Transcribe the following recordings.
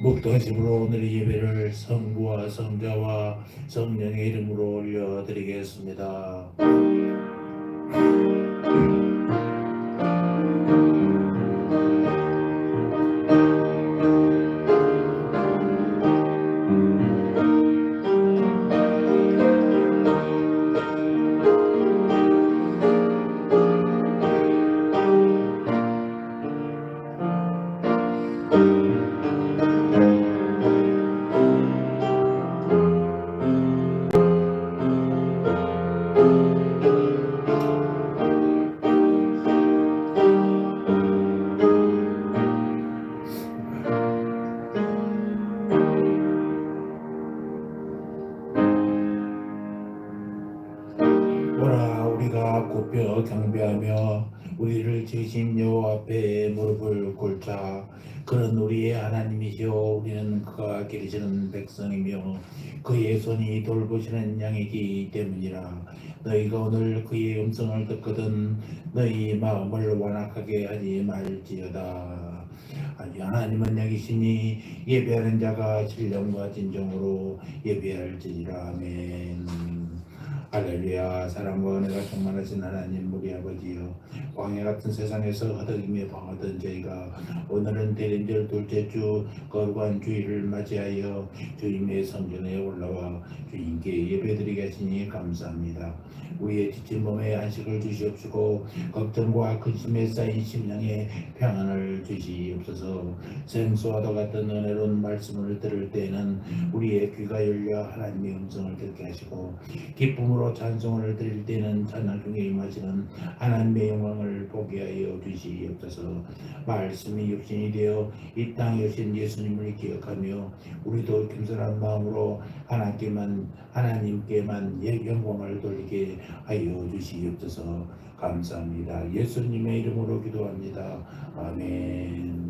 목도하심으로 오늘의 예배를 성부와 성자와 성령의 이름으로 올려드리겠습니다. 오라 우리가 굽혀 경배하며 우리를 지으신 여호와 앞에 무릎을 꿇자. 그는 우리의 하나님이시오. 우리는 그가 기르시는 백성이며 그의 손이 돌보시는 양이기 때문이라. 너희가 오늘 그의 음성을 듣거든 너희 마음을 완악하게 하지 말지어다. 하나님은 여기시니 예배하는 자가 신령과 진정으로 예배할지니라. 아멘. 할렐루야. 사랑과 은혜가 충만하신 하나님 우리 아버지여, 광야 같은 세상에서 허덕이며 방하던 저희가 오늘은 대림절 둘째 주 거룩한 주일을 맞이하여 주님의 성전에 올라와 주님께 예배드리게 하시니 감사합니다. 우리의 지친 몸에 안식을 주시옵시고 걱정과 근심에 쌓인 심령에 평안을 주시옵소서. 생수와도 같은 은혜로운 말씀을 들을 때에는 우리의 귀가 열려 하나님의 음성을 듣게 하시고 기쁨으로 찬송을 드릴 때는 찬양 중에 임하시는 하나님의 영광을 보게 하여 주시옵소서. 말씀이 육신이 되어 이 땅에 오신 예수님을 기억하며 우리도 겸손한 마음으로 하나님께만 영광을 돌리게 하여 주시옵소서. 감사합니다. 예수님의 이름으로 기도합니다. 아멘.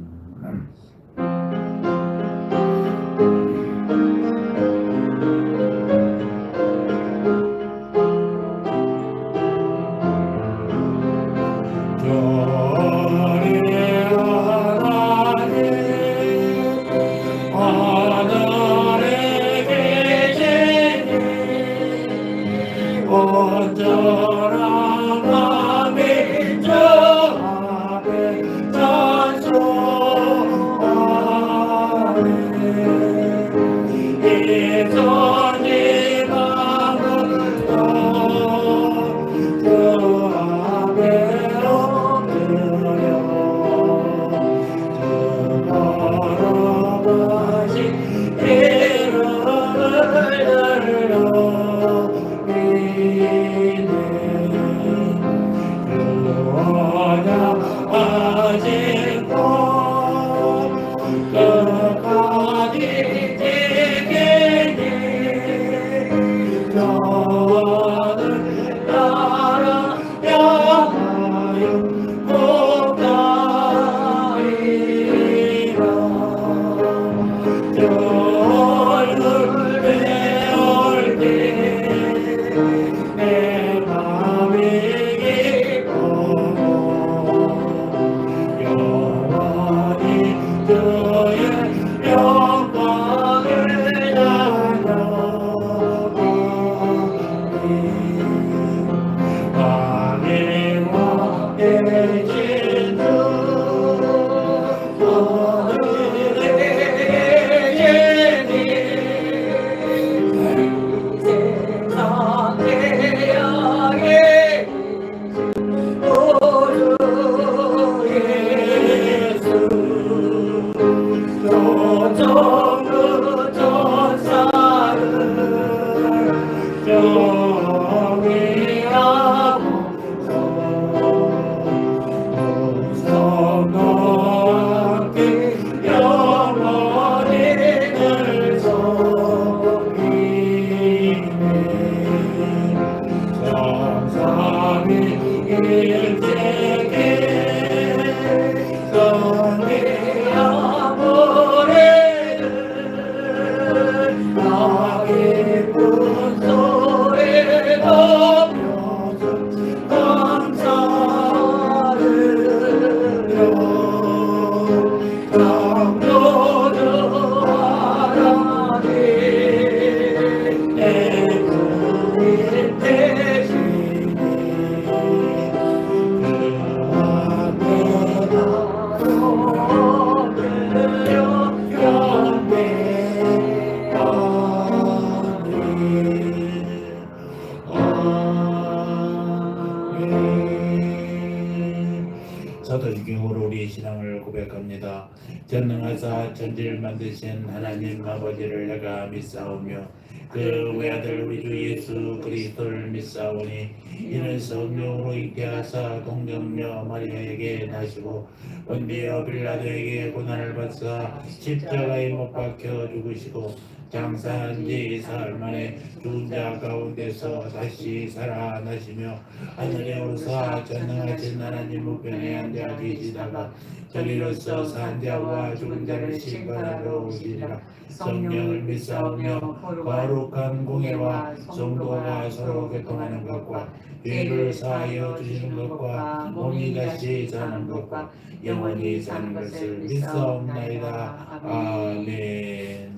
전능하사 천지를 만드신 하나님 아버지를 내가 믿사오며 그 외아들 우리 주 예수 그리스도를 믿사오니 이는 성령으로 잉태하사 동정녀 마리아에게 나시고 본디오 빌라도에게 고난을 받사 십자가에 못 박혀 죽으시고 장사한 지 사흘 만에 죽은 자 가운데서 다시 살아나시며 하늘에 오르사 전능하신 하나님 우편에 앉아 계시다가 저리로서 산 자와 죽은 자를 심판하러 오시리라. 성령을 믿사오며 거룩한 공예와 성도가 서로 교통하는 것과 죄를 사하여 주시는 것과 몸이 다시 사는 것과 영원히 사는 것을 믿사옵나이다. 아멘.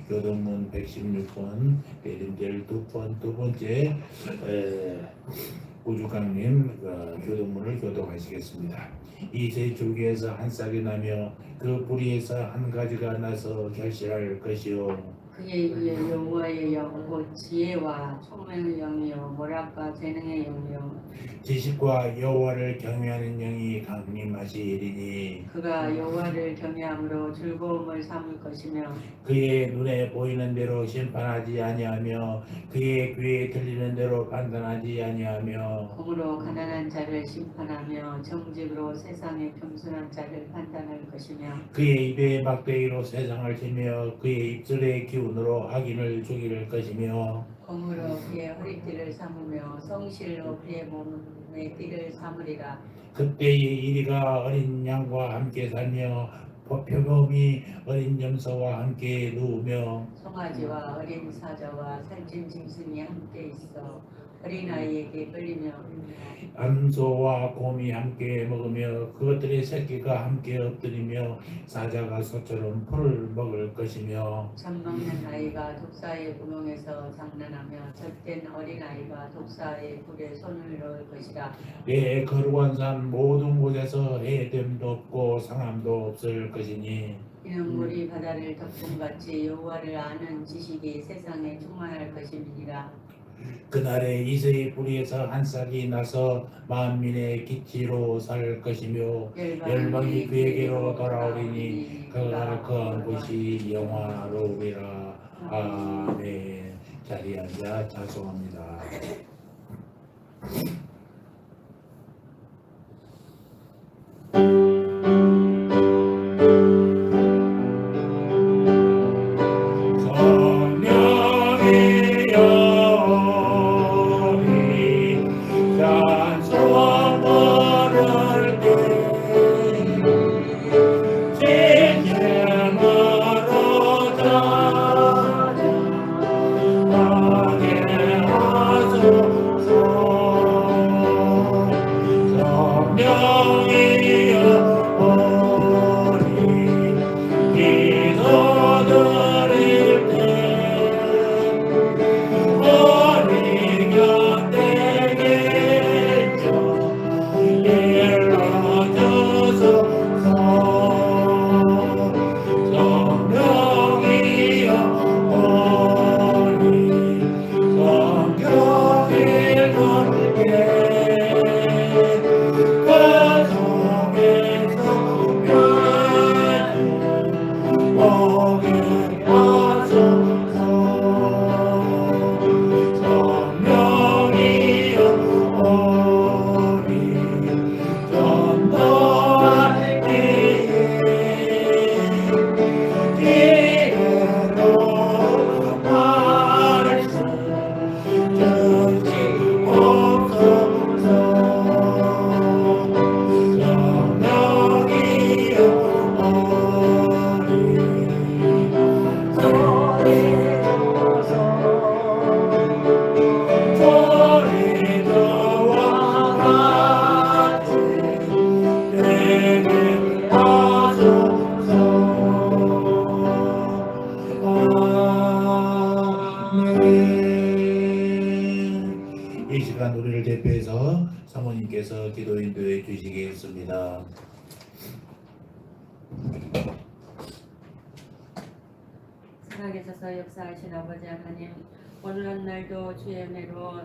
교동문 116번 내림절 두 번째 우주강림 교동문을 교독하시겠습니다. 이 세 줄기에서 한 싹이 나며 그 뿌리에서 한 가지가 나서 결실할 것이요 그의 입에 여호와의 영 곧 지혜와 총명의 영이요 모략과 재능의 영이요 지식과 여호와를 경외하는 영이 강림하시리니 그가 여호와를 경외함으로 즐거움을 삼을 것이며 그의 눈에 보이는 대로 심판하지 아니하며 그의 귀에 들리는 대로 판단하지 아니하며 공으로 가난한 자를 심판하며 정직으로 세상의 겸손한 자를 판단할 것이며 그의 입에 막대기로 세상을 치며 그의 입술의 기운으로 악인을 죽일 것이며 공으로 그의 허리띠를 삼으며 성실로 그의 몸의 띠를 삼으리라. 그때의 이리가 어린 양과 함께 살며 표범이 어린 염소와 함께 누우며 송아지와 어린 사자와 살찐 짐승이 함께 있어 어린아이에게 끌리며 암소와 곰이 함께 먹으며 그것들의 새끼가 함께 엎드리며 사자가 소처럼 풀을 먹을 것이며 젖 먹는 아이가 독사의 구멍에서 장난하며 젖된 어린아이가 독사의 굴에 손을 넣을 것이라. 내 거룩한 산 모든 곳에서 해됨도 없고 상함도 없을 것이니 이는 물이 바다를 덮음같이 여호와를 아는 지식이 세상에 충만할 것임이니라. 그날에 이새의 뿌리에서 한 싹이 나서 만민의 기치로 살 것이며 열방이 그에게로 돌아오리니 그가 거한 곳이 영화로우리라. 아멘. 자리에 앉아 찬송합니다. 이 시간 우리를 대표해서 사모님께서 기도 인도해 주시겠습니다. 살아계셔서 역사하신 아버지 하나님, 오늘 날도 주의 은혜로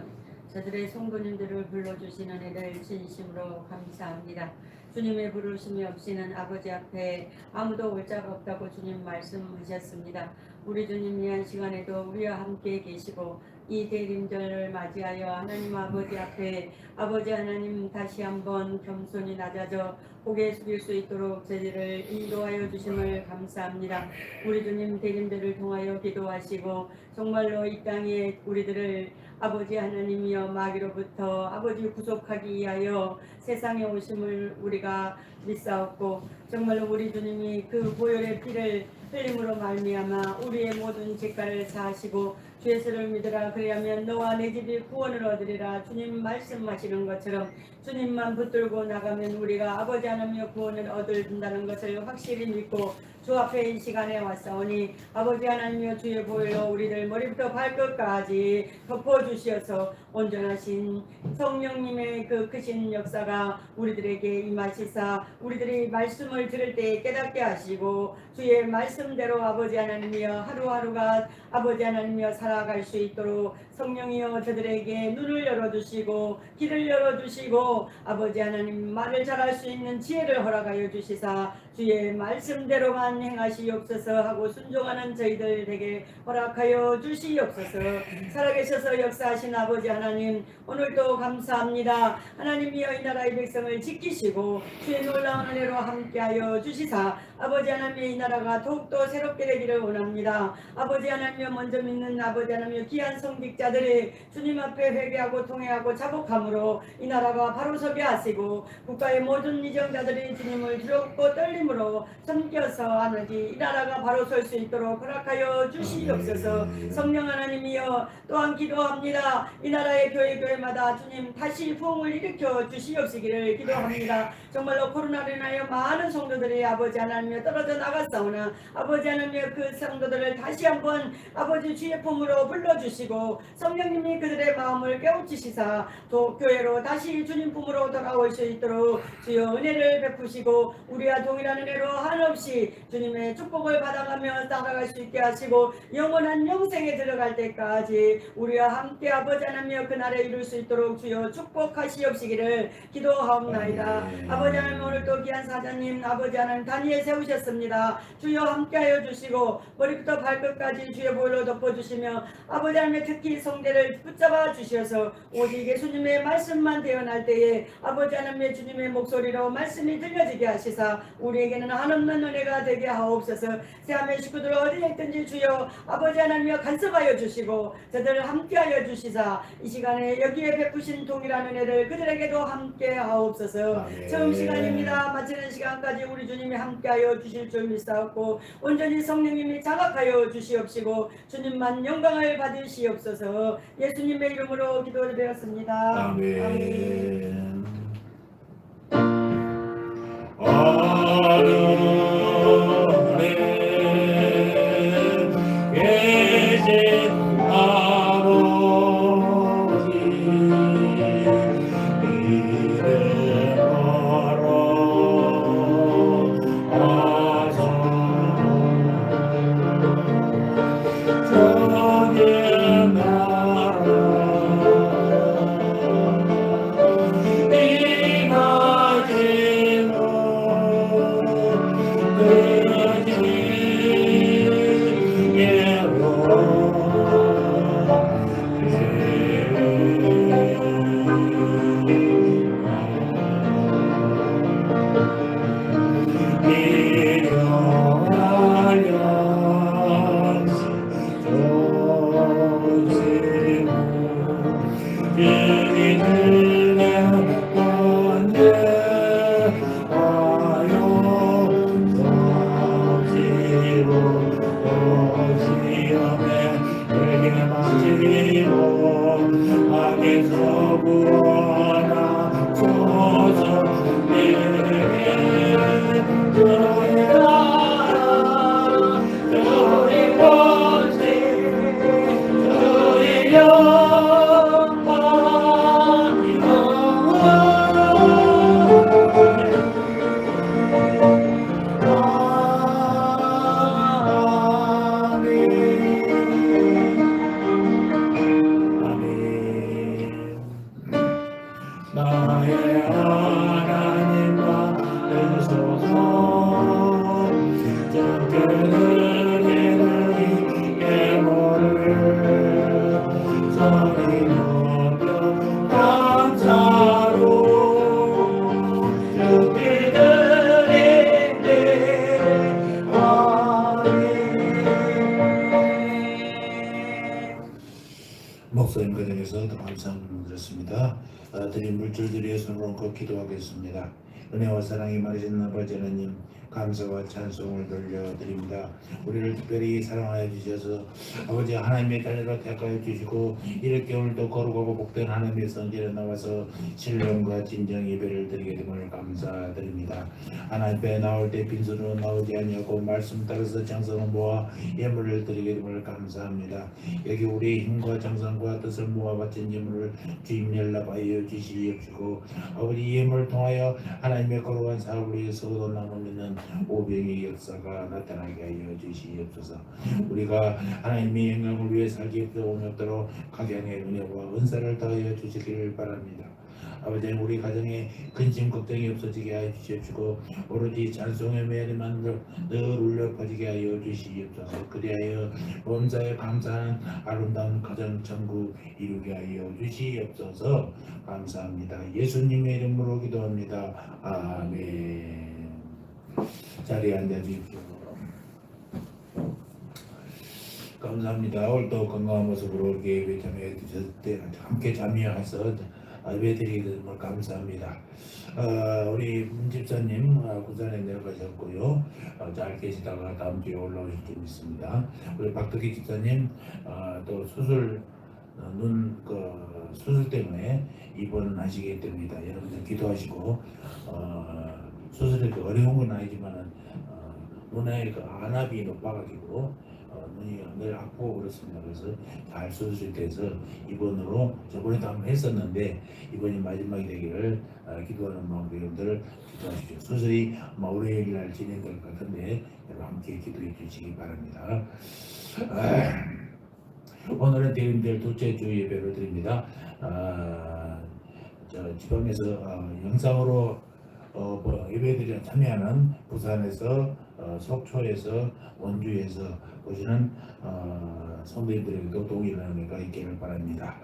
저들의 송부님들을 불러주시는 은혜를 진심으로 감사합니다. 주님의 부르심이 없이는 아버지 앞에 아무도 올 자가 없다고 주님 말씀하셨습니다. 우리 주님이 한 시간에도 우리와 함께 계시고 이 대림절을 맞이하여 하나님 아버지 앞에 아버지 하나님 다시 한번 겸손히 낮아져 고개 숙일 수 있도록 저희를 인도하여 주심을 감사합니다. 우리 주님 대림절을 통하여 기도하시고 정말로 이 땅에 우리들을 아버지 하나님이여 마귀로부터 아버지 구속하기 위하여 세상에 오심을 우리가 믿사옵고 정말로 우리 주님이 그 보혈의 피를 흘림으로 말미암아 우리의 모든 죄가를 사하시고 주 예수를 믿으라 그리하면 너와 내 집이 구원을 얻으리라 주님 말씀하시는 것처럼 주님만 붙들고 나가면 우리가 아버지 하나님의 구원을 얻는다는 것을 확실히 믿고 주 앞에 이 시간에 왔사오니 아버지 하나님여 주의 보혈로 우리들 머리부터 발끝까지 덮어주시어서 온전하신 성령님의 그 크신 역사가 우리들에게 임하시사 우리들이 말씀을 들을 때 깨닫게 하시고 주의 말씀대로 아버지 하나님이여 하루하루가 아버지 하나님이여 살아갈 수 있도록 성령이여 저들에게 눈을 열어주시고 길을 열어주시고 아버지 하나님 말을 잘할 수 있는 지혜를 허락하여 주시사 주의 말씀대로만 행하시옵소서 하고 순종하는 저희들에게 허락하여 주시옵소서. 살아계셔서 역사하신 아버지 하나님 오늘도 감사합니다. 하나님이여 이 나라의 백성을 지키시고 주의 놀라운 은혜로 함께하여 주시사 아버지 하나님의 이 나라가 더욱더 새롭게 되기를 원합니다. 아버지 하나님여 먼저 믿는 아버지 하나님여 귀한 성직자들이 주님 앞에 회개하고 통회하고 자복함으로 이 나라가 바로 서게 하시고 국가의 모든 이정자들이 주님을 두렵고 떨림으로 섬겨서 하나님 이 나라가 바로 설 수 있도록 허락하여 주시옵소서. 성령 하나님이여 또한 기도합니다. 이 나라의 교회마다 주님 다시 부흥을 일으켜 주시옵시기를 기도합니다. 정말로 코로나로 인하여 많은 성도들이 아버지 하나님여 떨어져 나갔사오나 아버지 하나님여 그 성도들을 다시 한번 아버지 주의 품으로 불러주시고 성령님이 그들의 마음을 깨우치시사 또 교회로 다시 주님 품으로 돌아올 수 있도록 주여 은혜를 베푸시고 우리와 동일한 은혜로 한없이 주님의 축복을 받아가며 따라갈 수 있게 하시고 영원한 영생에 들어갈 때까지 우리와 함께 아버지 하나님여 그날에 이룰 수 있도록 주여 축복하시옵시기를 기도하옵나이다. 아버지 하나님 오늘도 귀한 사자님 아버지 하나님 단위에 세우셨습니다. 주여 함께하여 주시고 머리부터 발끝까지 주의 보혈로 덮어주시며 아버지 하나님 특히 성대를 붙잡아 주셔서 오직 예수님의 말씀만 대언할 때에 아버지 하나님의 주님의 목소리로 말씀이 들려지게 하시사 우리에게는 한없는 은혜가 되게 하옵소서. 새하멜 식구들 어디에 있든지 주여 아버지 하나님여 간섭하여 주시고 저들을 함께하여 주시사 이 시간에 여기에 베푸신 동일한 은혜를 그들에게도 함께 하옵소서. 처음 시간입니다. 마치는 시간까지 우리 주님이 함께하여 주실 줄 믿사옵고 온전히 성령님이 자각하여 주시옵시고 주님만 영광을 받으시옵소서. 예수님의 이름으로 기도드렸습니다. 아멘. 나의 하나님과 목사님 과정에서 더 감사드렸습니다. 드린 물질들의 손으로 얹고 기도하겠습니다. 은혜와 사랑이 많으신 아버지 하나님, 감사와 찬송을 돌려드립니다. 우리를 특별히 사랑하여 주셔서 아버지 하나님의 자녀로 택하여 주시고 이렇게 오늘도 거룩하고 복된 하나님의 성전에 나와서 신령과 진정 예배를 드리게 됨을 감사드립니다. 하나님 앞에 나올 때 빈손으로 나오지 아니하고 말씀 따라서 정성을 모아 예물을 드리게 됨을 감사합니다. 여기 우리의 힘과 정성과 뜻을 모아 바친 예물을 주님 연락하여 주시옵시고 아버지 예물을 통하여 하나님의 거룩한 사업을 위해서 얻어남을 있는 오병의 역사가 나타나게 하여 주시옵소서. 우리가 하나님의 영광을 위해 살기 없도록 각양의 은혜와 은사를 더하여 주시기를 바랍니다. 아버지 우리 가정에 근심 걱정이 없어지게 하여 주시옵시고 오로지 찬송의 메아리만 늘 울려 퍼지게 하여 주시옵소서. 그리하여 범사에 감사하는 아름다운 가정 천국 이루게 하여 주시옵소서. 감사합니다. 예수님의 이름으로 기도합니다. 아멘. 자리에 앉아 주십시오. 감사합니다. 오늘도 건강한 모습으로 이렇게 예배 참여해 주셨을 때 함께 참여해서 예배드리게 되면 감사합니다. 우리 문 집사님 부산에 내려가셨고요. 잘 계시다가 다음 주에 올라오실 줄 믿습니다. 우리 박덕기 집사님 또 수술 수술 때문에 입원하시게 됩니다. 여러분들 기도하시고 수술이 어려운 건 아니지만은 눈에 안압이 높아가지고 눈이 늘 아프고 그렇습니다. 그래서 잘 수술돼서 입원으로 저번에도 한번 했었는데 이번이 마지막이 되기를 기도하는 마음으로 여러분들 기도하십시오. 수술이 월요일 날 진행될 것 같은데 여러분 함께 기도해 주시기 바랍니다. 오늘은 대림절 둘째 주 예배를 드립니다. 지방에서 영상으로 예배드리러 참여하는 부산에서 속초에서 원주에서 보시는 성도님들에게도 도움이 되는 은혜가 있기를 바랍니다.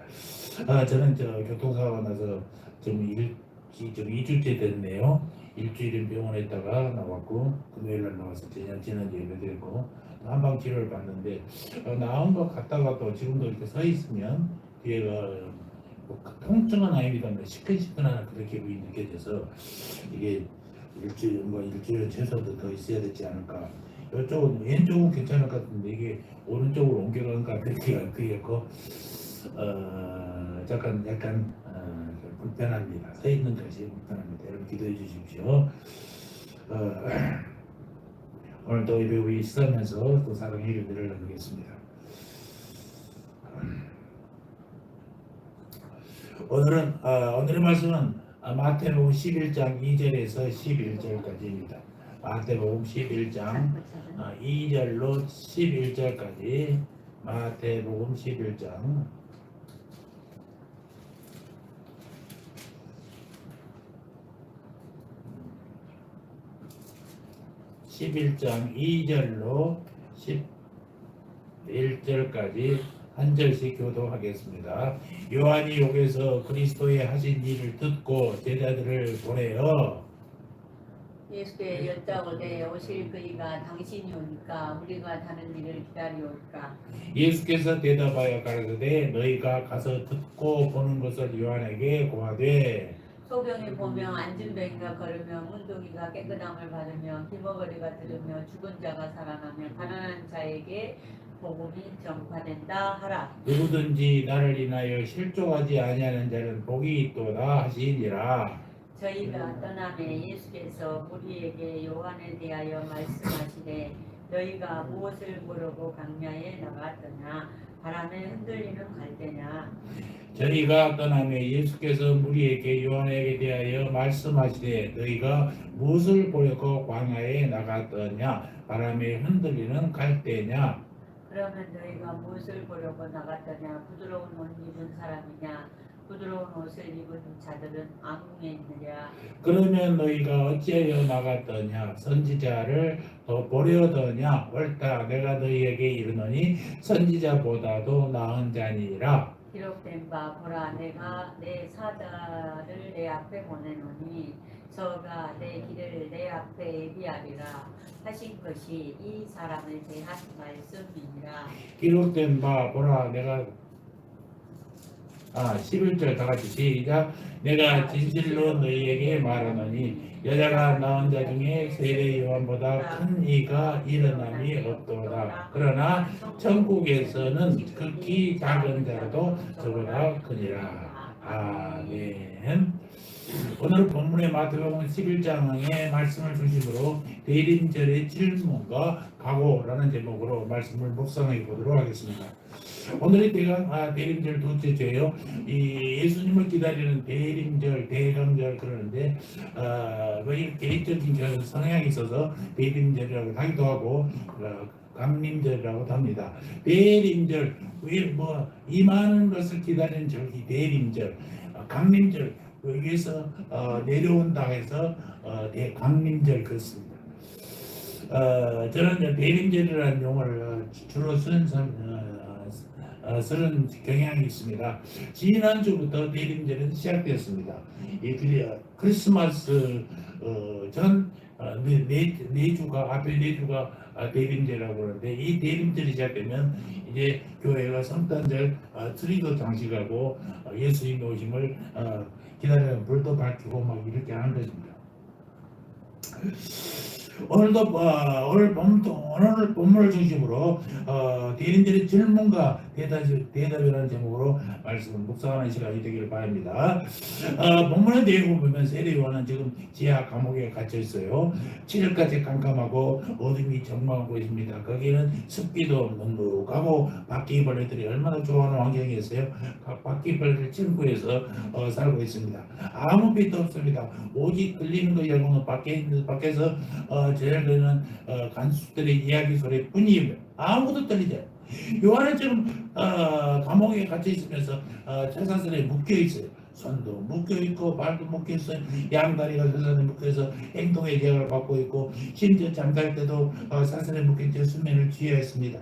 저는 교통사고가 나서 지금 2주째 됐네요. 일주일은 병원에 있다가 나왔고 금요일날 나와서 지난주 예배드렸고 한방 치료를 받는데 나온 것 같다가 또 지금도 이렇게 서 있으면 뒤에가 통증은 아닙니다. 시큰시큰한 그렇게 느껴져서 이게 일주일은 최소도 더 있어야 되지 않을까. 이쪽은 왼쪽은 괜찮을 것 같은데 이게 오른쪽으로 옮겨간 것 같은 그였고 약간 불편합니다. 서 있는 것이 불편합니다. 여러분 기도해 주십시오. 오늘도 예배 후에 시사하면서 또 사랑의 기도를 나누겠습니다. 오늘의 말씀은 마태복음 11장 2절에서 11절까지입니다. 마태복음 11장 2절로 11절까지 마태복음 11장 2절로 11절까지 한 절씩 교도하겠습니다. 요한이 여기서 그리스도의 하신 일을 듣고 제자들을 보내어 예수께 여짜오되 오실 그이가 당신이 오니까 우리가 다른 일을 기다리올까. 예수께서 대답하여 가라사대 너희가 가서 듣고 보는 것을 요한에게 고하되 소병이 보며 앉은 병이가 걸으며 문둥이가 깨끗함을 받으며 기머거리가 들으며 죽은 자가 살아나며 가난한 자에게 복음이 전파된다 하라. 누구든지 나를 인하여 실족하지 아니하는 자는 복이 있도다 하시니라. 저희가 떠남에 예수께서 우리에게 요한에 대하여 말씀하시되 너희가 무엇을 보려고 광야에 나갔더냐 바람에 흔들리는 갈대냐. 저희가 떠나며 예수께서 우리에게 요한에게 대하여 말씀하시되 너희가 무엇을 보려고 광야에 나갔더냐 바람에 흔들리는 갈대냐. 그러면 너희가 무엇을 보려고 나갔더냐 부드러운 옷 입은 사람이냐 부드러운 옷을 입은 자들은 왕궁에 있느냐. 그러면 너희가 어찌하여 나갔더냐 선지자를 더 보려더냐. 옳다 내가 너희에게 이르노니 선지자보다도 나은 자니라. 기록된 바 보라 내가 내 사자를 내 앞에 보내노니 저가 내 길을 내 앞에 예비하리라 하신 것이 이 사람을 대한 말씀이니라. 기록된 바 보라 내가 11절 다 같이 시작. 내가 진실로 너희에게 말하노니 여자가 낳은 자 중에 세례 요한보다 큰 이가 일어남이 없도다. 그러나 천국에서는 극히 작은 자라도 저보다 크니라. 아멘. 오늘 본문의 마태복음 11장의 말씀을 중심으로 대림절의 질문과 각오라는 제목으로 말씀을 묵상해 보도록 하겠습니다. 오늘의 대림절 둘째 주예요. 이 예수님을 기다리는 대림절, 대강절 그러는데 뭐 이 개인적인 성향이 있어서 대림절이라고 하기도 하고 강림절이라고도 합니다. 대림절, 이 많은 것을 기다리는 절기 대림절, 강림절 위에서 내려온다 해서 강림절 그렇습니다. 저는 대림절이라는 용어를 주로 쓰는 경향이 있습니다. 지난주부터 대림절은 시작되었습니다. 이 크리스마스 전 네 주가 앞에 네 주가 대림절이라고 그러는데 이 대림절이 시작되면 이제 교회가 성탄절 트리도 장식하고 예수님의 오심을 기다리는 불도 밝히고 막 이렇게 하는 것입니다. 오늘 본문을 중심으로 대림절의 질문과 대답이라는 제목으로 말씀을 묵상하는 시간이 되기를 바랍니다. 본문의 내용을 보면 세례 요한은 지금 지하 감옥에 갇혀 있어요. 7일까지 깜깜하고 어둠이 적막하고 있습니다. 거기는 습기도 눅눅하고 바퀴벌레들이 얼마나 좋아하는 환경이었어요. 바퀴벌레를 침구해서 살고 있습니다. 아무 빛도 없습니다. 오직 들리는 것 여러분은 밖에서 저희들은 간수들의 이야기 소리뿐이에요. 아무도 들리지 않아요. 요한은 지금 감옥에 갇혀 있으면서 철사슬에 묶여 있어요. 손도 묶여 있고 발도 묶여 있어요. 양다리가 철사슬에 묶여 있어 행동의 제약을 받고 있고 심지어 잠잘 때도 사슬에 묶인 채 수면을 취하였습니다.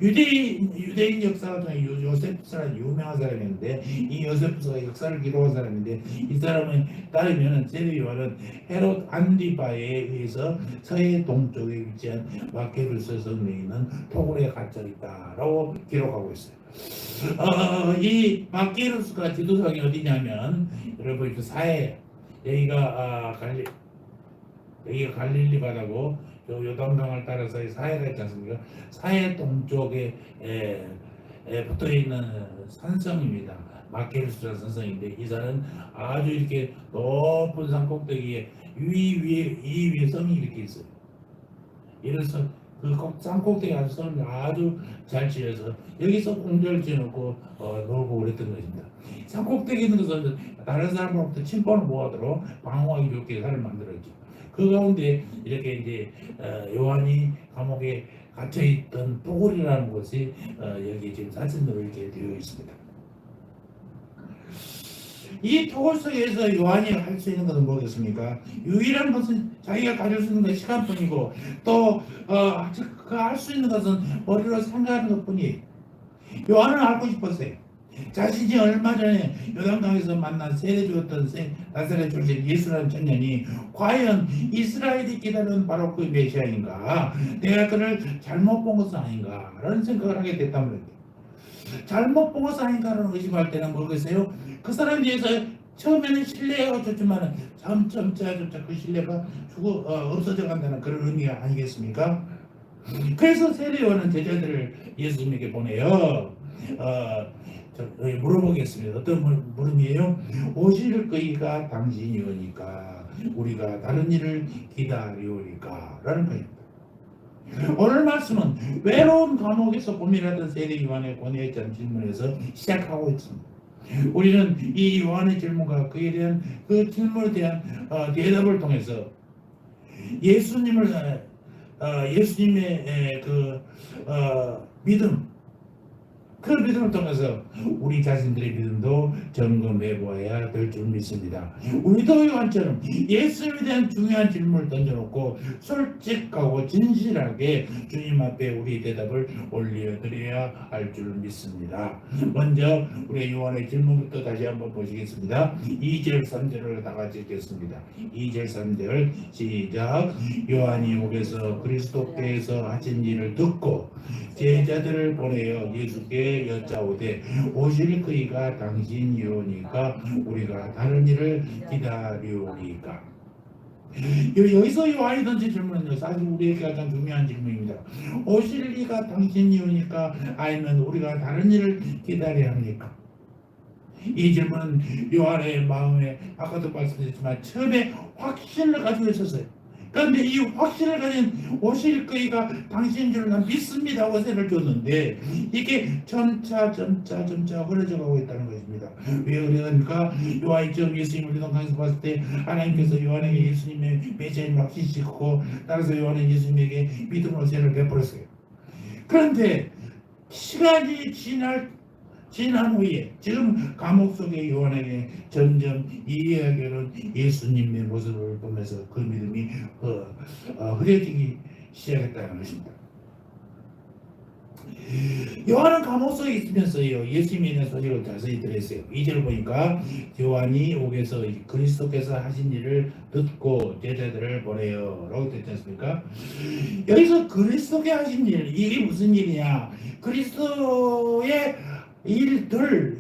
유대인 역사 중에 요세푸스라는 유명한 사람인데 이 요세푸스가 역사를 기록한 사람인데 이 사람은 따르면 세례 요한은 헤롯 안디바에 의해서 서해 동쪽에 위치한 마케루스 성에 있는 토굴에 갇혀 있다라고 기록하고 있어요. 이 마케루스가 지도상이 어디냐면 여러분 그 사해 여기가 갈릴리 바다고 요단강을 따라서 사해가 있지 않습니까? 사해 동쪽에 붙어 있는 산성입니다. 마케루스라는 산성인데 이 산은 아주 이렇게 높은 산 꼭대기에 이 위에 성이 이렇게 있어요. 이래서 그 산 꼭대기 성을 아주 잘 지어서 여기서 공전을 지어놓고 놀고 그랬던 것입니다. 산 꼭대기 있는 것은 다른 사람으로부터 침범을 못하도록 방어하기 좋게 산을 만들었죠. 그 가운데 이렇게 이제 요한이 감옥에 갇혀 있던 토굴이라는 곳이 여기 지금 사진으로 이렇게 되어 있습니다. 이 토굴 속에서 요한이 할 수 있는 것은 뭐겠습니까? 유일한 것은 자기가 가질 수 있는 것은 시간뿐이고 또 할 수 있는 것은 머리로 생각하는 것뿐이에요. 요한은 알고 싶었어요. 자신이 얼마 전에 요단강에서 만난 세례 주었던 나사렛 출신 예수라는 청년이 과연 이스라엘이 기다리는 바로 그 메시아인가? 내가 그를 잘못 본 것은 아닌가? 라는 생각을 하게 됐단 말이에요. 잘못 본 것은 아닌가라는 의심할 때는 뭐겠어요? 그 사람에 대해서 처음에는 신뢰가 좋지만 점차 그 신뢰가 없어져 간다는 그런 의미가 아니겠습니까? 그래서 세례 요한은 제자들을 예수님에게 보내요. 물어보겠습니다. 어떤 물음이에요? 오실 그이가 당신이오니까 우리가 다른 일을 기다리오니까 라는 거입니다. 오늘 말씀은 외로운 감옥에서 고민하던 세례 요한의 고뇌에 대한 질문에서 시작하고 있습니다. 우리는 이 요한의 질문과 그에 대한 그 질문에 대한 대답을 통해서 예수님의 믿음, 그 믿음을 통해서 우리 자신들의 믿음도 점검해 보아야 될 줄 믿습니다. 우리도 요한처럼 예수님에 대한 중요한 질문을 던져놓고 솔직하고 진실하게 주님 앞에 우리 대답을 올려드려야 할 줄 믿습니다. 먼저 우리 요한의 질문부터 다시 한번 보시겠습니다. 2절 3절을 다 같이 읽겠습니다. 2절 3절 시작. 요한이 목에서 그리스도께서 하신 일을 듣고 제자들을 보내어 예수께 그에게 여짜오되 오실 그이가 당신이오니까 우리가 다른 일을 기다리오리까. 여기서 요한이 던진 질문은요, 사실 우리에게 가장 중요한 질문입니다. 오실 이가 당신이오니까 아니면 우리가 다른 일을 기다려야 합니까? 이 질문은 요한의 마음에 아까도 말씀드렸지만 처음에 확신을 가지고 있었어요. 그런데 이 확신을 가진 오실 그이가 당신인 줄 난 믿습니다 하고 세를 줬는데 이게 점차 흐려져 가고 있다는 것입니다. 왜 그러니까 요한이 처음 예수님을 요단강에서 봤을 때 하나님께서 요한에게 예수님의 메시아임을 확신시키고 따라서 요한은 예수님에게 믿음으로 세를 베풀었어요. 그런데 시간이 지난 후에 지금 감옥 속의 요한에게 점점 이해하기는 예수님의 모습을 보면서 그 믿음이 흐려지기 시작했다는 것입니다. 요한은 감옥 속에 있으면서요 예수님에 대한 소식을 자세히 들었어요. 2절 보니까 요한이 옥에서 그리스도께서 하신 일을 듣고 제자들을 보내요 라고 됐지 않습니까? 여기서 그리스도께 하신 일, 이게 무슨 일이냐? 그리스도의 일들,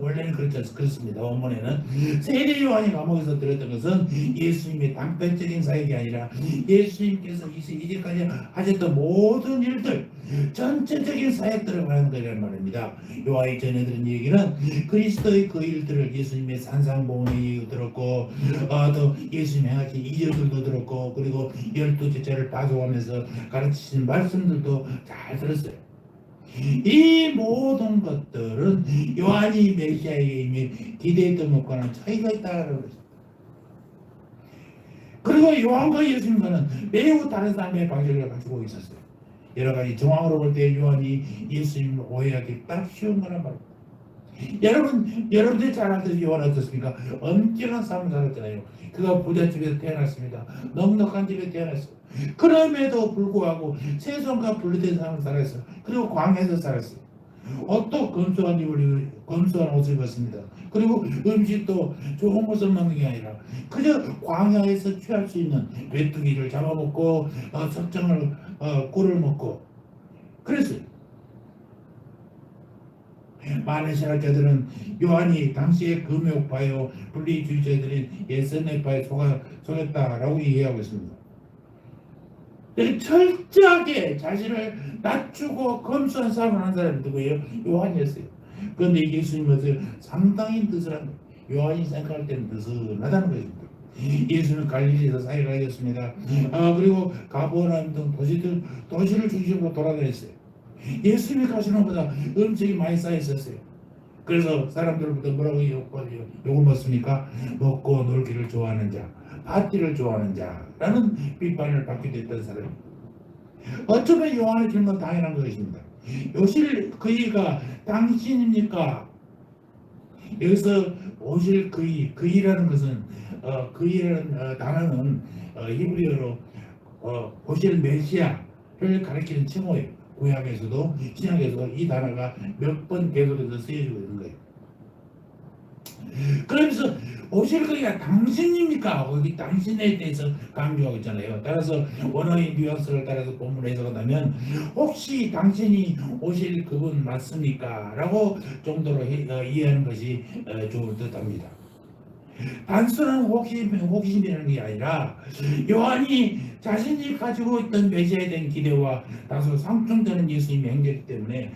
원래는 그렇습니다. 원문에는 세례 요한이 감옥에서 들었던 것은 예수님의 단편적인 사역이 아니라 예수님께서 이제까지 하셨던 모든 일들, 전체적인 사역들을 말하는 거란 말입니다. 요한이 전해드린 얘기는 그리스도의 그 일들을 예수님의 산상봉헌의 얘기도 들었고 또 예수님 행하신 이적들도 들었고 그리고 12제자를 파송하면서 가르치신 말씀들도 잘 들었어요. 이 모든 것들은 요한이 메시아에게 이미 기대했던 것과는 차이가 있다는 것입니다. 그리고 요한과 예수님과는 매우 다른 삶의 방식을 가지고 있었어요. 여러 가지 정황으로 볼 때 요한이 예수님을 오해하기 딱 쉬운 거란 말입니다. 여러분들이 잘 아듯이 요한 어떻습니까? 엄청난 삶을 살았잖아요. 그가 부잣집에서 태어났습니다. 넉넉한 집에 태어났어요. 그럼에도 불구하고 세손과 분리된 삶을 살았어요. 그리고 광야에서 살았어요. 옷도 검소한 옷을 입었습니다. 그리고 음식도 좋은 것을 먹는 게 아니라 그저 광야에서 취할 수 있는 메뚜기를 잡아먹고 석정을 꿀을 먹고 그랬어요. 많은 신학자들은 요한이 당시의 금욕파요 분리주의자들인 예선내파에 속였다라고 이해하고 있습니다. 철저하게 자신을 낮추고 검소한 삶을 한 사람이 누구예요? 요한이었어요. 그런데 예수님은 상당히 느슨한 요한이 생각할 때는 느슨하다는 것입니다. 예수는 갈릴리에서 사역을 하셨습니다. 그리고 가버나움 등 도시를 중심으로 돌아다녔어요. 예수님이 가시는 것보다 음식이 많이 쌓여 있었어요. 그래서 사람들부터 뭐라고 욕을 먹습니까? 먹고 놀기를 좋아하는 자, 파티를 좋아하는 자라는 비판을 받게 됐던 사람입니다. 어쩌면 요한의 질문은 당연한 것입니다. 오실 그이가 당신입니까? 여기서 오실 그이라는 것은 그이라는 단어는 히브리어로 오실 메시아를 가리키는 칭호예요. 구약에서도 신약에서도 이 단어가 몇 번 계속해서 쓰여지고 있는 거예요. 그러면서 오실 그이가 당신입니까? 여기 당신에 대해서 강조하고 있잖아요. 따라서 원어의 뉘앙스를 따라서 본문을 해석한다면 혹시 당신이 오실 그분 맞습니까? 라고 정도로 이해하는 것이 좋을 듯합니다. 단순한 호기심이라는 게 아니라 요한이 자신이 가지고 있던 메시아에 대한 기대와 다소 상충되는 예수님의 행적이기 때문에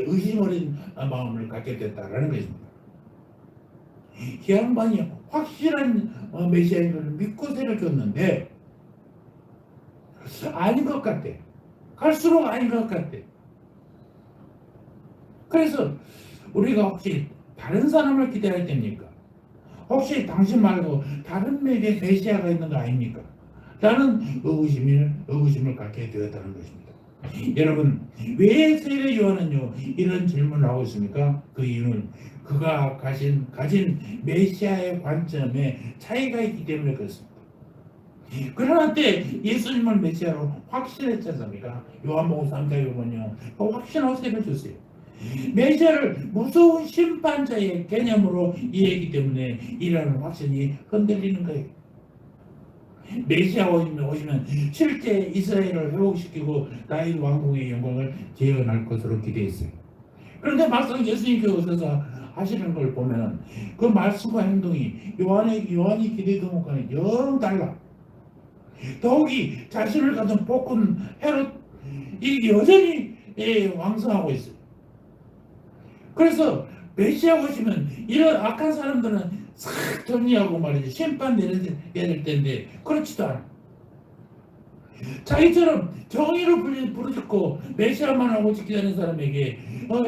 의심 어린 마음을 갖게 됐다라는 것입니다. 이 양반이 확실한 메시아인 것을 믿고 세를 줬는데 아닌 것 같아. 갈수록 아닌 것 같아. 그래서 우리가 혹시 다른 사람을 기대할 때입니까? 혹시 당신 말고 다른 메시아가 있는 거 아닙니까? 라는 의구심을 갖게 되었다는 것입니다. 여러분, 왜 세례 요한은요 이런 질문을 하고 있습니까? 그 이유는 그가 가진 메시아의 관점에 차이가 있기 때문에 그렇습니다. 그러나 때 예수님을 메시아로 확신했지 않습니까? 요한복음 3장에 보면요 확신하고 세례를 줬어요. 메시아를 무서운 심판자의 개념으로 이해했기 때문에 이라는 확신이 흔들리는 거예요. 메시아 오시면 실제 이스라엘을 회복시키고 다윗 왕국의 영광을 재현할 것으로 기대했어요. 그런데 막상 예수님께서 오셔서 하시는 걸 보면은 그 말씀과 행동이 요한이 기대던 것과는 영 달라. 더욱이 자신을 가진 폭군 헤롯 이 여전히 왕성하고 있어요. 그래서 메시아 오시면 이런 악한 사람들은 싹 정리하고 말이죠. 심판 내려야 될 텐데 그렇지도 않아. 자기처럼 정의로 부르짖고 메시아만 오직 기다리는 사람에게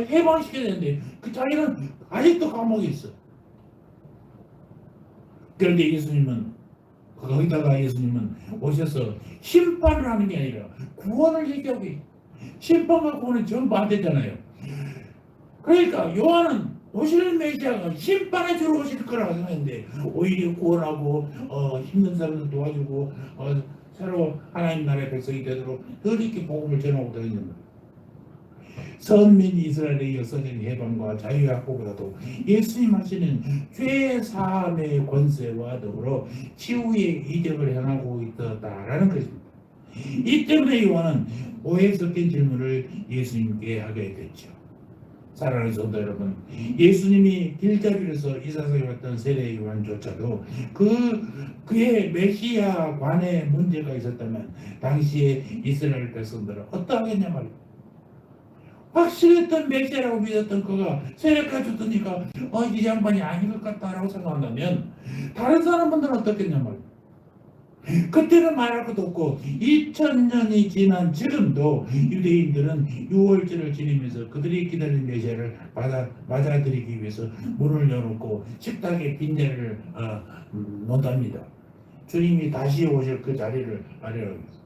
해방시켜야 되는데 그 자기는 아직도 감옥에 있어. 그런데 거기다가 예수님은 오셔서 심판을 하는 게 아니라 구원을 얘기하고 있어. 심판과 구원은 전부 안 되잖아요. 그러니까 요한은 오시는 메시아가 심판에 주로 오실 거라고 생각했는데 오히려 구원하고 힘든 사람들 도와주고 새로 하나님 나라의 백성이 되도록 늘 이렇게 복음을 전하고 다니는 거예요. 선민 이스라엘에 이어서 된 해방과 자유의 확보보다도 예수님 하시는 죄 사함의 권세와 더불어 치유의 이적을 행하고 있었다라는 것입니다. 이 때문에 요한은 오해 섞인 질문을 예수님께 하게 됐죠. 사랑하는 성도 여러분, 예수님이 길자리에서 이 세상에 왔던 세례 요한조차도 그의 메시아 관에 문제가 있었다면 당시에 이스라엘 백성들은 어떠하겠냐 말이에요. 확실했던 메시아라고 믿었던 그가 세례까지 줬으니까 이 양반이 아닌 것 같다라고 생각한다면 다른 사람들은 어떻겠냐 말이에요. 그때는 말할 것도 없고 2000년이 지난 지금도 유대인들은 유월절을 지내면서 그들이 기다리는 메시아를 맞아들이기 위해서 문을 열어놓고 식탁에 빈자리를 논답니다. 주님이 다시 오실 그 자리를 마련하기 위해서.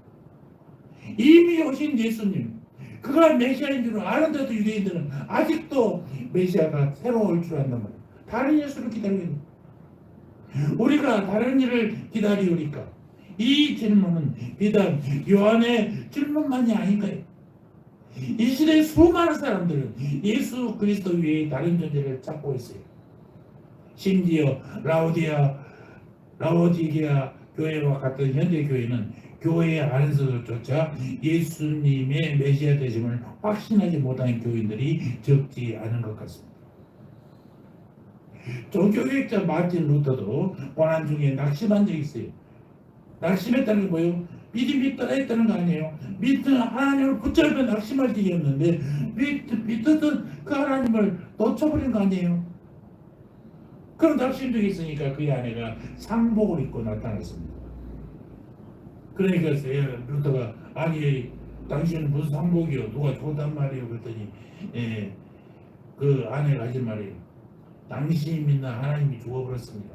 이미 오신 예수님, 그가 메시아인 줄 아는데도 유대인들은 아직도 메시아가 새로 올 줄 안단 말이에요. 다른 예수를 기다리고 있는 거예요. 우리가 다른 일을 기다리우니까 이 질문은 비단 요한의 질문만이 아닌가요? 이 시대의 수많은 사람들은 예수 그리스도 외에 다른 존재를 찾고 있어요. 심지어 라오디게아 교회와 같은 현대 교회는 교회 안에서조차 예수님의 메시아 되심을 확신하지 못한 교인들이 적지 않은 것 같습니다. 종교개혁자 마틴 루터도 고난 중에 낙심한 적이 있어요. 낙심했다는 게 뭐예요? 믿음이 떠나있다는 거 아니에요. 하나님을 붙잡으며 낙심할 적이었는데 믿었던 그 하나님을 놓쳐버린 거 아니에요. 그런 낙심적이 있으니까 그의 아내가 상복을 입고 나타났습니다. 그러니까 루터가 아니 당신은 무슨 상복이요? 누가 줬단 말이에요? 그랬더니 그 아내가 하신 말이에요. 당신이 믿는 하나님이 죽어버렸습니다.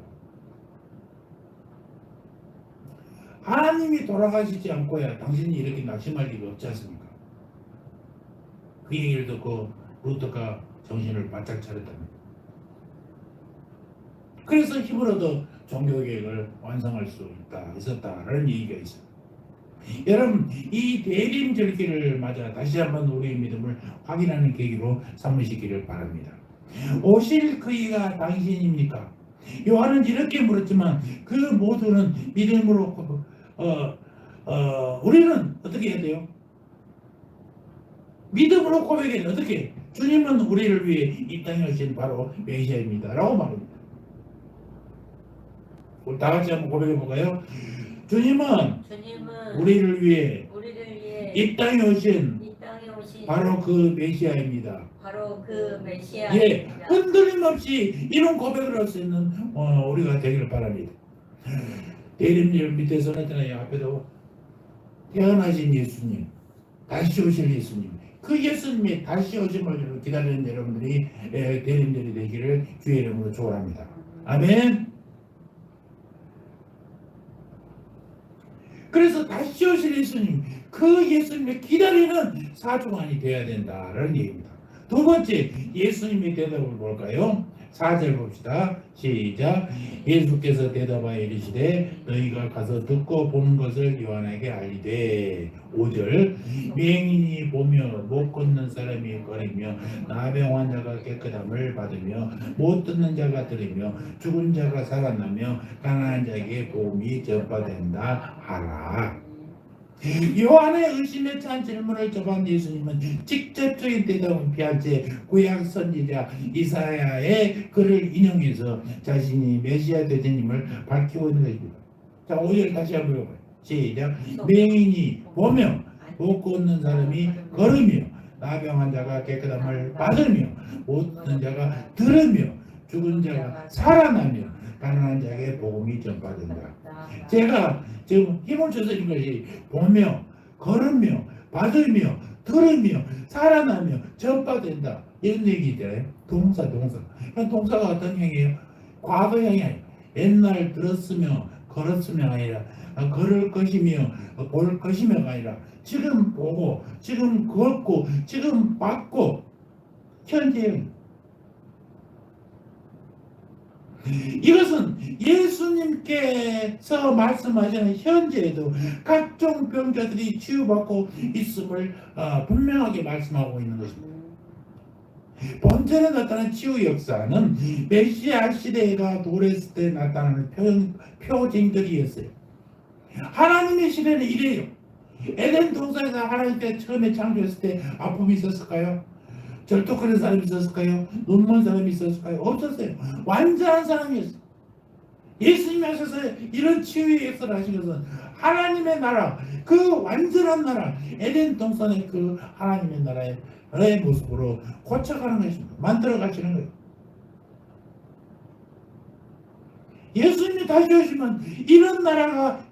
하나님이 돌아가시지 않고야 당신이 이렇게 낙심할 리가 없지 않습니까? 그 얘기를 듣고 루터가 정신을 바짝 차렸답니다. 그래서 힘을 얻어 종교개혁을 완성할 수 있었다라는 얘기가 있어요. 여러분, 이 대림절기를 맞아 다시 한번 우리의 믿음을 확인하는 계기로 삼으시기를 바랍니다. 오실 그이가 당신입니까? 요한은 이렇게 물었지만 그 모두는 믿음으로 우리는 어떻게 해야 돼요? 믿음으로 고백해야 돼요. 어떻게? 주님은 우리를 위해 이 땅에 오신 바로 메시아입니다 라고 말합니다. 우리 다 같이 한번 고백해 볼까요? 주님은 우리를 위해 이 땅에 오신 바로 그 메시아입니다. 예, 흔들림 없이 이런 고백을 할 수 있는 우리가 되기를 바랍니다. 대림절 밑에서 나타나요. 앞에도 태어나신 예수님, 다시 오실 예수님, 그 예수님이 다시 오심을 기다리는 여러분들이 대림절이 되기를 주의 이름으로 축원합니다. 아멘. 그래서 다시 오실 예수님, 그 예수님을 기다리는 사중안이 되어야 된다라는 얘기입니다. 두 번째, 예수님의 대답을 볼까요? 4절 봅시다. 시작. 예수께서 대답하여 이르시되 너희가 가서 듣고 보는 것을 요한에게 알리되. 5절. 맹인이 보며 못 걷는 사람이 걸으며 나병 환자가 깨끗함을 받으며 못 듣는 자가 들으며 죽은 자가 살아나며 가난한 자에게 복음이 전파된다 하라. 요한의 의심에 찬 질문을 접한 예수님은 직접적인 대답은 피한 채 구약 선지자 이사야의 글을 인용해서 자신이 메시아 되신임을 밝히고 있는 것입니다. 자, 5절 다시 한번 읽어봐요. 시작. 맹인이 보며 못 걷는 사람이 걸으며 나병한 자가 깨끗함을 받으며 못 듣는 자가 들으며 죽은 자가 살아나며 가난한 자에게 복음이 전파된다. 제가 지금 힘을 줘서 인 것이 보며 걸으며 받으며 들으며 살아나며 전파된다 이런 얘기잖아요. 동사가 어떤 형이에요? 과거형이 아니에요. 옛날 들었으며 걸었으며 아니라 걸을 것이며 볼 것이며가 아니라 지금 보고 지금 걷고 지금 받고 현재형. 이것은 예수님께서 말씀하시는 현재에도 각종 병자들이 치유받고 있음을 분명하게 말씀하고 있는 것입니다. 본전에 나타난 치유 역사는 메시아 시대가 도래했을 때 나타나는 표징들이었어요. 하나님의 시대는 이래요. 에덴 동산에서 하나님께 처음에 창조했을 때 아픔이 있었을까요? 절독하는 사람이 있었을까요? 눈먼 사람이 있었을까요? 없었어요. 완전한 사람이었어요. 예수님이 하셔서 이런 치유의 역사를 하신 것은 하나님의 나라, 그 완전한 나라, 에덴 동산의 그 하나님의 나라의 모습으로 고쳐가는 것입니다. 만들어 가시는 거예요. 예수님이 다시 오시면 이런 나라가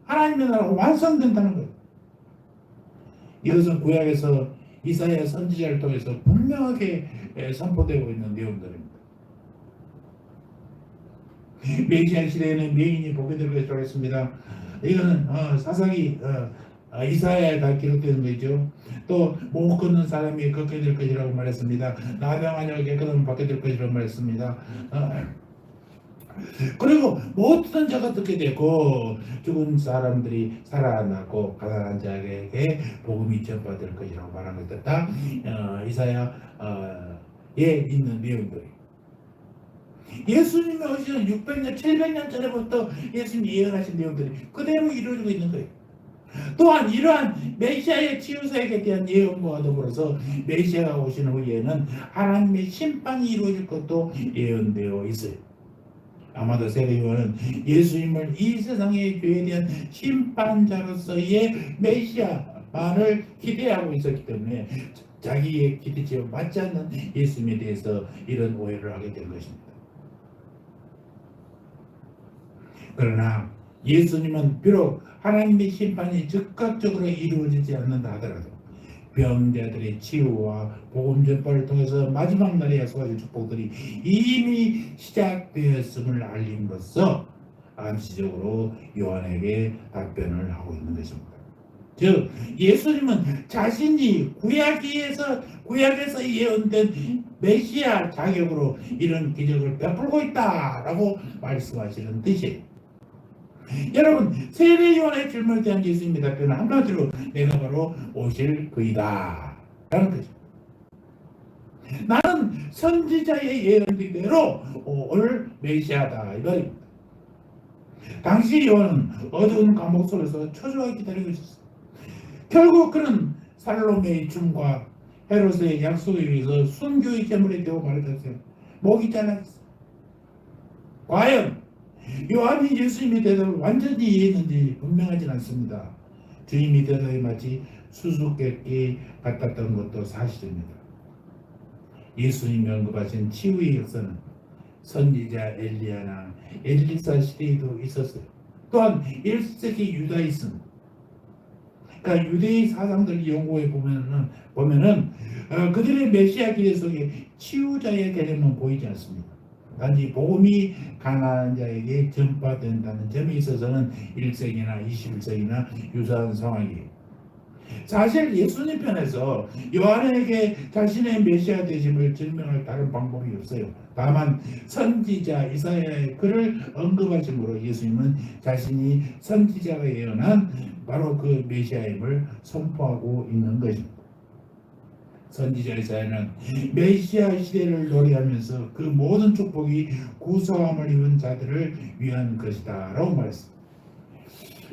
하나님의 나라가 완성된다는 거예요. 이것은 구약에서 이사야 선지자를 통해서 분명하게 선포되고 있는 내용들입니다. 메시아 시대에는 맹인이 보게 될 것이라고 했습니다. 이거는 사사기 이사야에 다 기록되는 거죠. 또 못 걷는 사람이 걷게 될 것이라고 말했습니다. 나병한 자가 깨끗함을 받게 될 것이라고 말했습니다. 그리고 못 듣는 자가 듣게 되고 죽은 사람들이 살아나고 가난한 자에게 복음이 전파될 것이라고 말한 것들 다 이사야에 있는 내용들이에요. 예수님이 오시는 600년, 700년 전에부터 예수님이 예언하신 내용들이 그대로 이루어지고 있는 거예요. 또한 이러한 메시아의 치유사역에 대한 예언과 더불어서 메시아가 오시는 후에는 하나님의 심판이 이루어질 것도 예언되어 있어요. 아마도 세례요한은 예수님을 이 세상의 죄에 대한 심판자로서의 메시아만을 기대하고 있었기 때문에 자기의 기대치와 맞지 않는 예수님에 대해서 이런 오해를 하게 된 것입니다. 그러나 예수님은 비록 하나님의 심판이 즉각적으로 이루어지지 않는다 하더라도 병자들의 치유와 복음 전파를 통해서 마지막 날에 약속하신 축복들이 이미 시작되었음을 알림으로써 암시적으로 요한에게 답변을 하고 있는 것입니다. 즉 예수님은 자신이 구약에서 예언된 메시아 자격으로 이런 기적을 베풀고 있다라고 말씀하시는 뜻이에요. 여러분 세례 요한의 질문에 대한 예수님의 답변은 한마디로 내가 바로 오실 그이다 라는 거죠. 나는 선지자의 예언대로 올 메시아다 이 말입니다. 당시 요한은 어두운 감옥 속에서 초조하게 기다리고 있었어요. 결국 그는 살로메의 춤과 헤롯의 약속에 의해서 순교의 제물이 되고 말했어요. 목이 잘라졌어요. 과연 요한이 예수님의 대답을 완전히 이해했는지 분명하진 않습니다. 주님이 대답이 마치 수수께끼 같았던 것도 사실입니다. 예수님이 언급하신 치유의 역사는 선지자 엘리야나 엘리사 시대에도 있었어요. 또한 1세기 유다이즘, 그러니까 유대의 사상들을 연구해 보면은 그들의 메시아 기대 속에 치유자의 개념은 보이지 않습니다. 단지 복음이 가난한 자에게 전파된다는 점에 있어서는 1세기나 21세기나 유사한 상황이에요. 사실 예수님 편에서 요한에게 자신의 메시아 되심을 증명할 다른 방법이 없어요. 다만 선지자 이사야의 글을 언급하심으로 예수님은 자신이 선지자가 예언한 바로 그 메시아임을 선포하고 있는 것입니다. 선지자 이사야는 메시아 시대를 노래하면서 그 모든 축복이 구속함을 입은 자들을 위한 것이다 라고 말했습니다.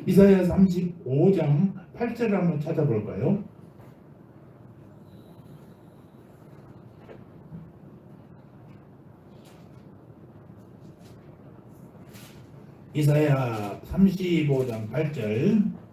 이사야 35장 8절을 한번 찾아볼까요? 이사야 35장 8절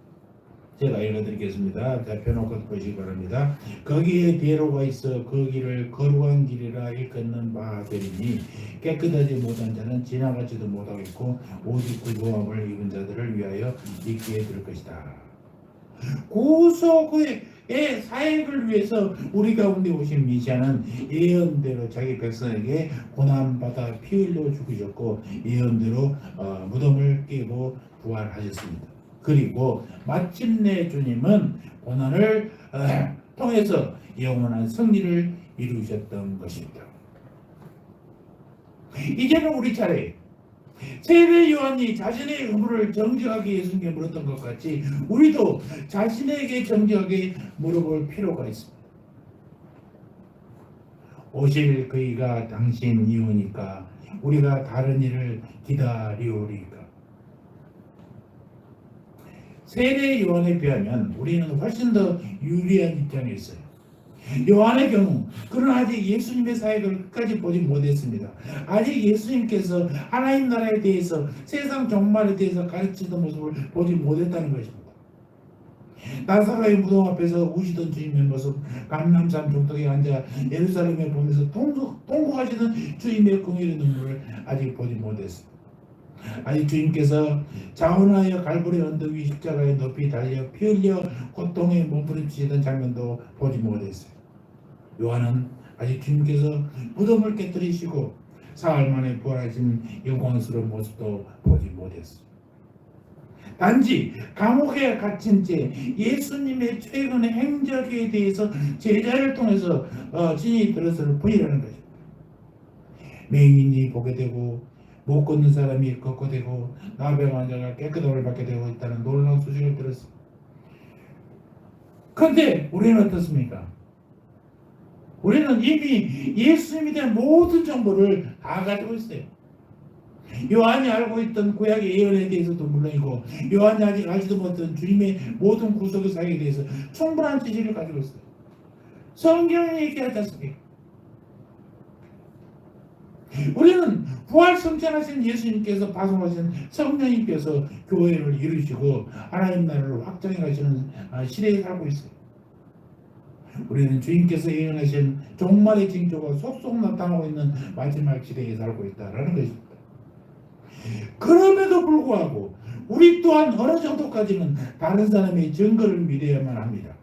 제가 읽어드리겠습니다. 자, 펴놓고 보시기 바랍니다. 거기에 대로가 있어 그 길을 거룩한 길이라 일컫는 바 되리니 깨끗하지 못한 자는 지나가지도 못하겠고 오직 구주함을 입은 자들을 위하여 있게 될 것이다. 구속의 사역을 위해서 우리 가운데 오신 미시아는 예언대로 자기 백성에게 고난받아 피 흘려 죽으셨고 예언대로 무덤을 깨고 부활하셨습니다. 그리고 마침내 주님은 고난을 통해서 영원한 승리를 이루셨던 것입니다. 이제는 우리 차례. 세례 요한이 자신의 의무를 정직하게 예수님께 물었던 것 같이 우리도 자신에게 정직하게 물어볼 필요가 있습니다. 오실 그이가 당신 이오니까 우리가 다른 일을 기다리오리까. 세례 요한에 비하면 우리는 훨씬 더 유리한 입장에 있어요. 요한의 경우 그는 아직 예수님의 사역을 끝까지 보지 못했습니다. 아직 예수님께서 하나님 나라에 대해서 세상 종말에 대해서 가르치던 모습을 보지 못했다는 것입니다. 나사로의 무덤 앞에서 우시던 주님의 모습, 감람산 종덕에 앉아 예루살렘에 보면서 통곡하시는 주님의 긍휼의 눈물을 아직 보지 못했습니다. 아직 주님께서 자원하여 갈보리 언덕 위 십자가에 높이 달려 피 흘려 고통에 몸부림치시던 장면도 보지 못했어요. 요한은 아직 주님께서 무덤을 깨뜨리시고 사흘 만에 부활하신 영광스러운 모습도 보지 못했어요. 단지 감옥에 갇힌 채 예수님의 최근의 행적에 대해서 제자를 통해서 진이 들었을 뿐이라는 것입니다. 맹인이 보게 되고 못 걷는 사람이 걷고 되고 나병 환자가 깨끗함을 받게 되고 있다는 놀라운 소식을 들었습니다. 그런데 우리는 어떻습니까? 우리는 이미 예수님에 대한 모든 정보를 다 가지고 있어요. 요한이 알고 있던 구약의 예언에 대해서도 물론이고 요한이 아직 알지도 못했던 주님의 모든 구속의 사역에 대해서 충분한 지식을 가지고 있어요. 성경이 얘기하지 않습니까? 우리는 부활 성천하신 예수님께서 파송하신 성령님께서 교회를 이루시고 하나님 나라를 확장해 가시는 시대에 살고 있어요. 우리는 주님께서 예언하신 종말의 징조가 속속 나타나고 있는 마지막 시대에 살고 있다는 것입니다. 그럼에도 불구하고 우리 또한 어느 정도까지는 다른 사람의 증거를 믿어야만 합니다.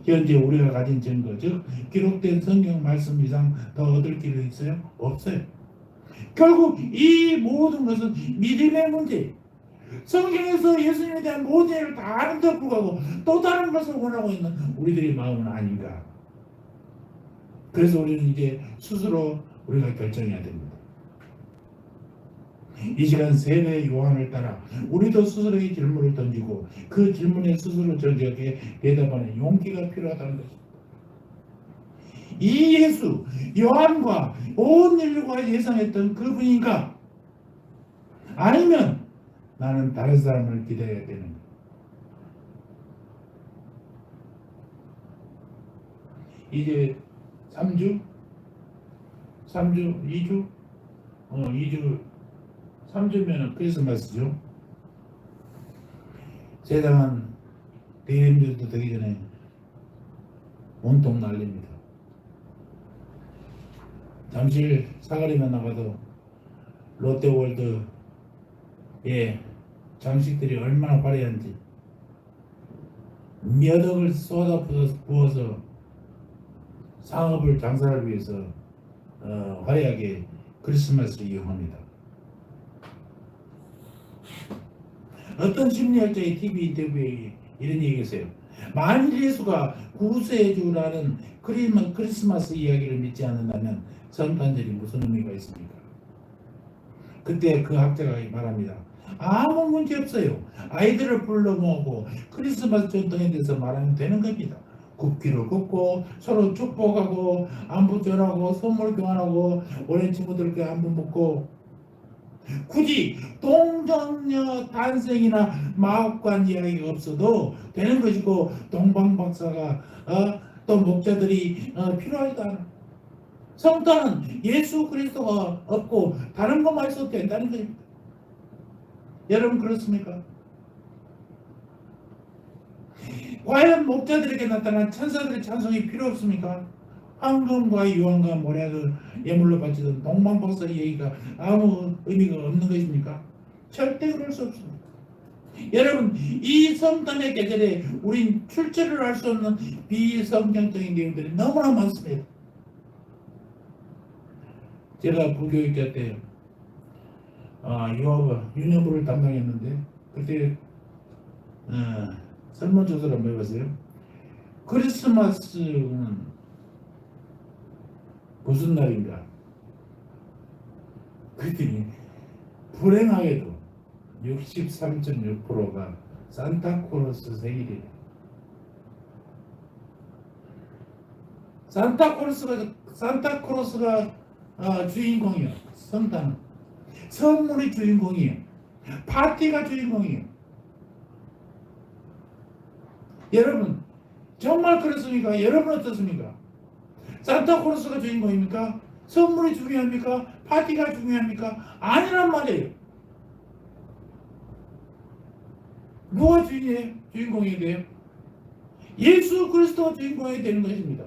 현재 우리가 가진 증거, 즉 기록된 성경 말씀 이상 더 얻을 길이 있어요? 없어요. 결국 이 모든 것은 믿음의 문제. 성경에서 예수님에 대한 모든 일을 다 아는데도 불구하고 또 다른 것을 원하고 있는 우리들의 마음은 아닌가. 그래서 우리는 이제 스스로 우리가 결정해야 됩니다. 이 시간 세례 요한을 따라 우리도 스스로의 질문을 던지고 그 질문에 스스로 정직하게 대답하는 용기가 필요하다는 것입니다. 이 예수, 요한과 온 인류가 예상했던 그분인가? 아니면 나는 다른 사람을 기다려야 되는가? 이제 3주? 2주? 2주, 3주면 크리스마스죠. 세상은 대림절도 되기 전에 온통 난립니다. 잠실 사거리만 나가도 롯데월드에 장식들이 얼마나 화려한지 몇 억을 쏟아 부어서 상업을 장사를 위해서 화려하게 크리스마스를 이용합니다. 어떤 심리학자의 TV 인터뷰에 이런 얘기했어요. 만일 예수가 구세주라는 크리스마스 이야기를 믿지 않는다면 성탄절이 무슨 의미가 있습니까? 그때 그 학자가 말합니다. 아무 문제 없어요. 아이들을 불러 모으고 크리스마스 전통에 대해서 말하면 되는 겁니다. 국기를 긋고 서로 축복하고 안부 전하고 선물 교환하고 오랜 친구들께 안부 묻고 굳이 동정녀 탄생이나 마법관 이야기가 없어도 되는 것이고 동방박사가 또 목자들이 필요하지도 않아. 성탄은 예수 그리스도가 없고 다른 것만 있어도 된다는 거예요. 여러분 그렇습니까? 과연 목자들에게 나타난 천사들의 찬송이 필요 없습니까? 황금과 유황과 모략을 예물로 바치던 동방박사의 얘기가 아무 의미가 없는 것입니까? 절대 그럴 수 없습니다. 여러분 이 성탄의 계절에 우린 출처를 알 수 없는 비성경적인 내용들이 너무나 많습니다. 제가 부교육자 때 유년부를 담당했는데 그때 설문조사를 한번 해봤어요. 크리스마스는 무슨 날인가? 그랬더니 불행하게도 63.6%가 산타크로스 생일이래. 산타크로스가 주인공이야. 성탄 선물이 주인공이에요. 파티가 주인공이에요. 여러분 정말 그렇습니까? 여러분 어떻습니까? 산타크로스가 주인공입니까? 선물이 중요합니까? 파티가 중요합니까? 아니란 말이에요. 누가 주인공이 돼요? 예수 그리스도가 주인공이 되는 것입니다.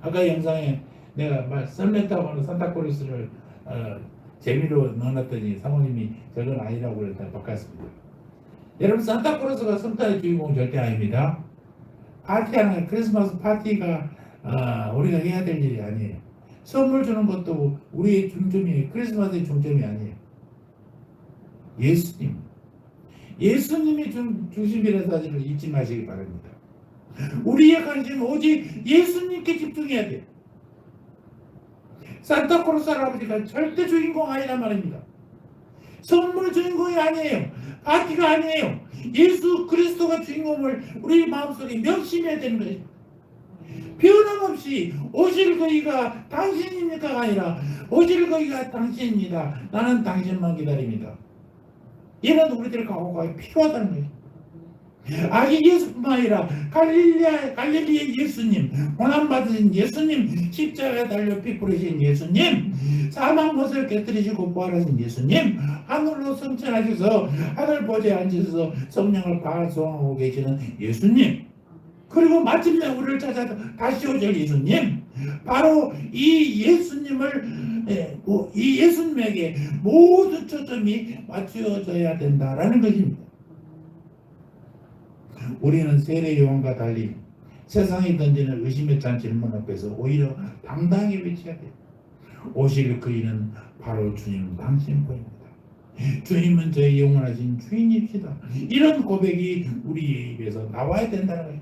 아까 영상에 내가 썰렸다고 하는 산타크로스를 재미로 넣어놨더니 사모님이 저건 아니라고 그랬다 바꿨습니다. 여러분 산타크로스가 성탄의 주인공은 절대 아닙니다. 파티하는 크리스마스 파티가 우리가 해야 될 일이 아니에요. 선물 주는 것도 우리의 중점이에요. 크리스마스의 중점이 아니에요. 예수님이 중심이라는 사실을 잊지 마시기 바랍니다. 우리의 관심은 오직 예수님께 집중해야 돼요. 산타크로스 할아버지가 절대 주인공 아니란 말입니다. 선물 주인공이 아니에요. 파티가 아니에요. 예수 그리스도가 주인공을 우리 마음속에 명심해야 되는 거예요. 변함없이 오실 거기가 당신입니까가 아니라 오실 거기가 당신입니다. 나는 당신만 기다립니다. 이런 우리들 각오가 필요하다는 거예요. 아기 예수뿐만 아니라 갈릴리의 예수님, 고난받으신 예수님, 십자가에 달려 피 뿌리신 예수님, 사망 못을 깨뜨리시고 부활하신 예수님, 하늘로 승천하셔서 하늘 보좌에 앉으셔서 성령을 발송하고 계시는 예수님, 그리고 마침내 우리를 찾아 다시 오실 예수님, 바로 이 예수님에게 모든 초점이 맞추어져야 된다라는 것입니다. 우리는 세례 요한과 달리 세상이 던지는 의심의 찬 질문 앞에서 오히려 당당히 외쳐야 돼요. 오실 그이는 바로 주님 당신뿐입니다. 주님은 저의 영원하신 주인입시다. 이런 고백이 우리의 입에서 나와야 된다는 거예요.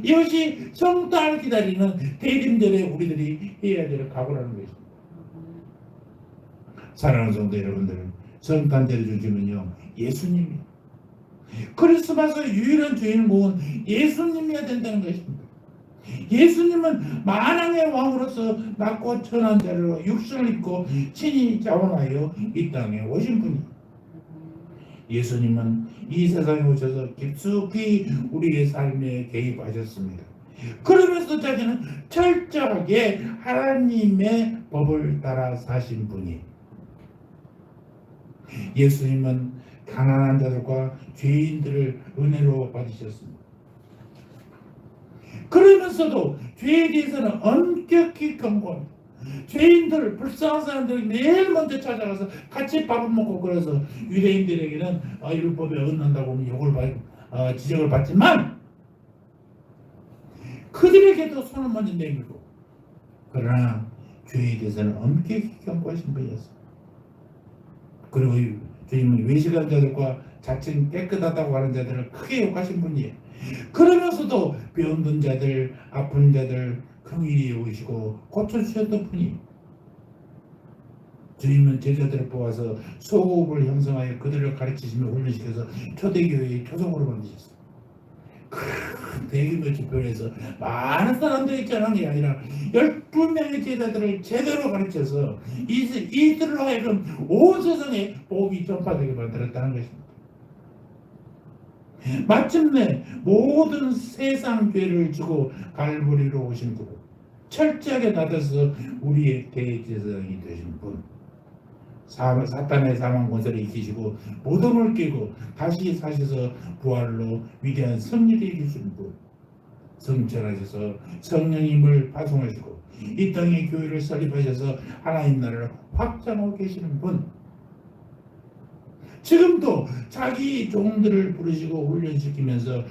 이것이 성탄을 기다리는 대림절에 우리들이 해야 될 각오라는 것입니다. 사랑하는 성도 여러분들, 성탄절의 중심은요 예수님이에요. 크리스마스의 유일한 주인공은 예수님이어야 된다는 것입니다. 예수님은 만왕의 왕으로서 낮고 천한 자리로 육신을 입고 친히 자원하여 이 땅에 오신 분이에요. 예수님은 이 세상에 오셔서 깊숙이 우리의 삶에 개입하셨습니다. 그러면서 자기는 철저하게 하나님의 법을 따라 사신 분이에요. 예수님은 가난한 자들과 죄인들을 은혜로 받으셨습니다. 그러면서도 죄에 대해서는 엄격히 경고합니다. 죄인들, 불쌍한 사람들이 매일 먼저 찾아가서 같이 밥을 먹고 그래서 유대인들에게는 율법에 어긋난다고 지적을 받지만 그들에게도 손을 먼저 내밀고 그러나 죄에 대해서는 엄격히 경고하신 분이었습니다. 그리고 주님은 외식한 자들과 자칭 깨끗하다고 하는 자들을 크게 욕하신 분이에요. 그러면서도 병든 자들, 아픈 자들 긍휼히 여기시고 고쳐주셨던 분이에요. 주님은 제자들을 뽑아서 소호흡을 형성하여 그들을 가르치시며 훈련시켜서 초대교회의 초성으로 만드셨어요. 큰 대규모 집회를 해서 많은 사람들이 전하는 게 아니라 12명의 제자들을 제대로 가르쳐서 이들로 하여금 온 세상에 복음이 전파되게 만들었다는 것입니다. 마침내 모든 세상 죄를 지고 갈보리로 오신 분, 철저하게 나서서 우리의 대제사장이 되신 분, 사탄의 사망 권세를 이기시고 모둠을 깨고 다시 사셔서 부활로 위대한 승리를 이루신 분, 성천하셔서 성령님을 파송하시고 이 땅에 교회를 설립하셔서 하나님 나라를 확장하고 계시는 분, 지금도 자기 종들을 부르시고 훈련시키면서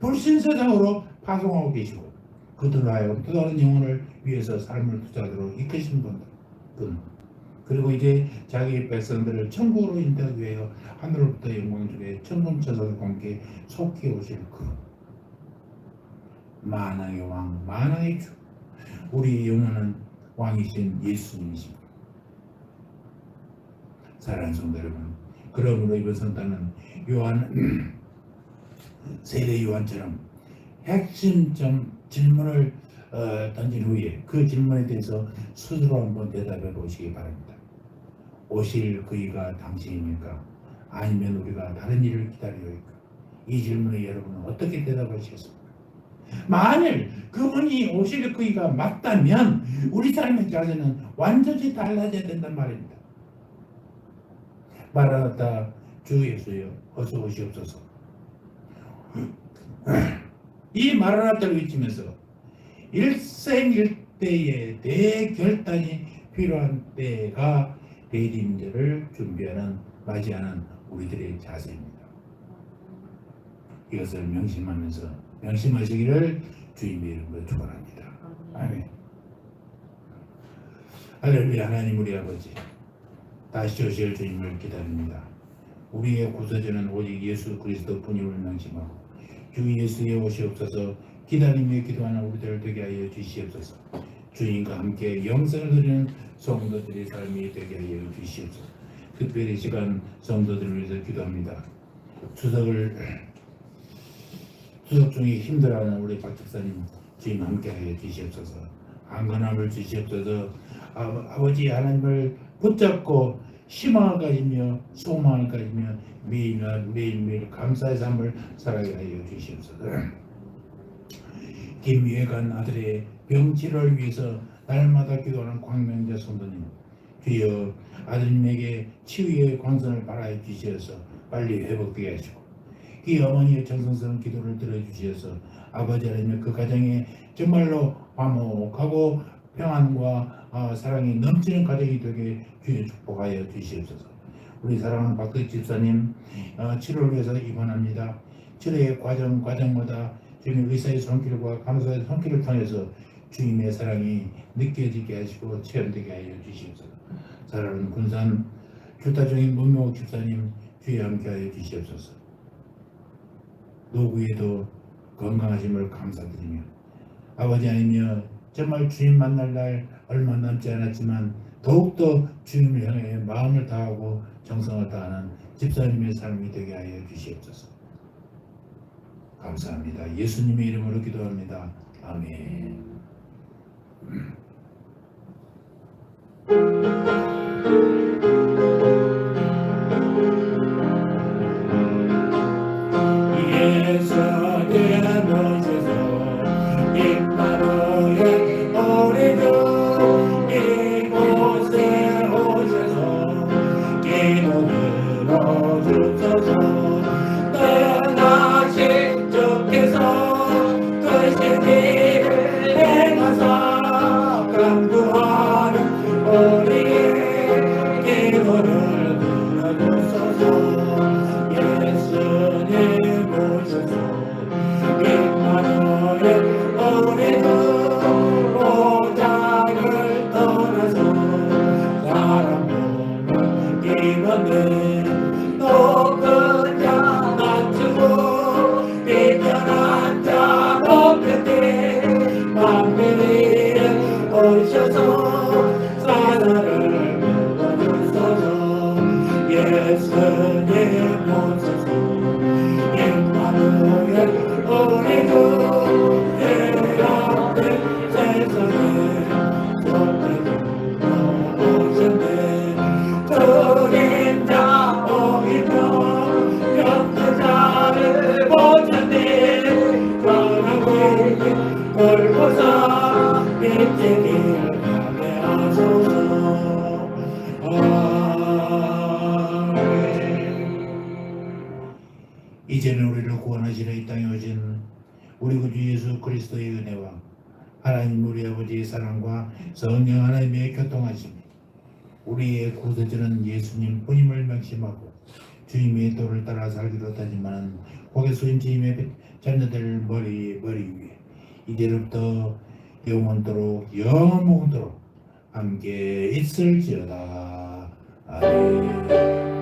불신세상으로 파송하고 계시고 그들로 하여금 또 다른 영혼을 위해서 삶을 투자하도록 이끄신 분, 그리고 이제 자기 백성들을 천국으로 인도하기 위하여 하늘로부터 영광 중에 천군천사들과 함께 속히 오실 그 만왕의 왕, 만왕의 주, 우리 영원한 왕이신 예수님이십니다. 사랑하는 성도 여러분, 그러므로 이번 성탄은 세례 요한처럼 핵심점 질문을 던진 후에 그 질문에 대해서 스스로 한번 대답해 보시기 바랍니다. 오실 그이가 당신입니까? 아니면 우리가 다른 일을 기다려야 할까? 이 질문에 여러분은 어떻게 대답하시겠습니까? 만일 그분이 오실 그이가 맞다면 우리 삶의 자세는 완전히 달라져야 된단 말입니다. 마라나타 주 예수여 어서 오시옵소서. 이 마라나타를 외치면서 일생일대의 대결단이 필요한 때가 대림절을 준비하는 맞이하는 우리들의 자세입니다. 이것을 명심하시기를 주님의 이름으로 축원합니다. 아멘. 할렐루야. 하나님 우리 아버지, 다시 오실 주님을 기다립니다. 우리의 구세주는 오직 예수 그리스도뿐임을 명심하고 주 예수의 오시옵소서 기다리며 기도하는 우리들 되게 하여 주시옵소서. 주님과 함께 영생을 드리는 성도들의 삶이 되게 하여 주시옵소서. 특별히 시간 성도들을 위해서 기도합니다. 추석 중에 힘들어하는 우리 박 집사님 주님 함께 하여 주시옵소서. 안건함을 주시옵소서. 아버지 하나님을 붙잡고 희망을 가지며 소망을 가지며 매일매일 감사의 삶을 살아가게 하여 주시옵소서. 김유해관 아들의 병치료를 위해서 날마다 기도하는 광명자 성도님, 주여 아드님에게 치유의 광선을 발하여 주시어서 빨리 회복되게 하시고 이 어머니의 정성스러운 기도를 들어주시어서 아버지 하나님 그 가정에 정말로 화목하고 평안과 사랑이 넘치는 가정이 되게 주여 축복하여 주시옵소서. 우리 사랑하는 박덕 집사님 치료를 위해서 입원합니다. 치료의 과정마다 주님의 의사의 손길과 감사의 손길을 통해서 주님의 사랑이 느껴지게 하시고 체험되게 하여 주시옵소서. 사랑하는 군산 주타종인 문명옥 집사님 주여 함께하여 주시옵소서. 노구에도 건강하심을 감사드리며 아버지 아니며 정말 주님 만날 날 얼마 남지 않았지만 더욱더 주님을 향해 마음을 다하고 정성을 다하는 집사님의 삶이 되게 하여 주시옵소서. 감사합니다. 예수님의 이름으로 기도합니다. 아멘. 구원하시려 이 땅에 오신 우리 구주 예수 그리스도의 은혜와 하나님 우리 아버지의 사랑과 성령 하나님의 교통하심이 우리의 구세주는 예수님 뿐임을 명심하고 주님의 도를 따라 살기로 다짐하는 고개 숙인 주님의 자녀들 머리 위에 이제부터 영원토록 영원토록 함께 있을지어다. 아멘.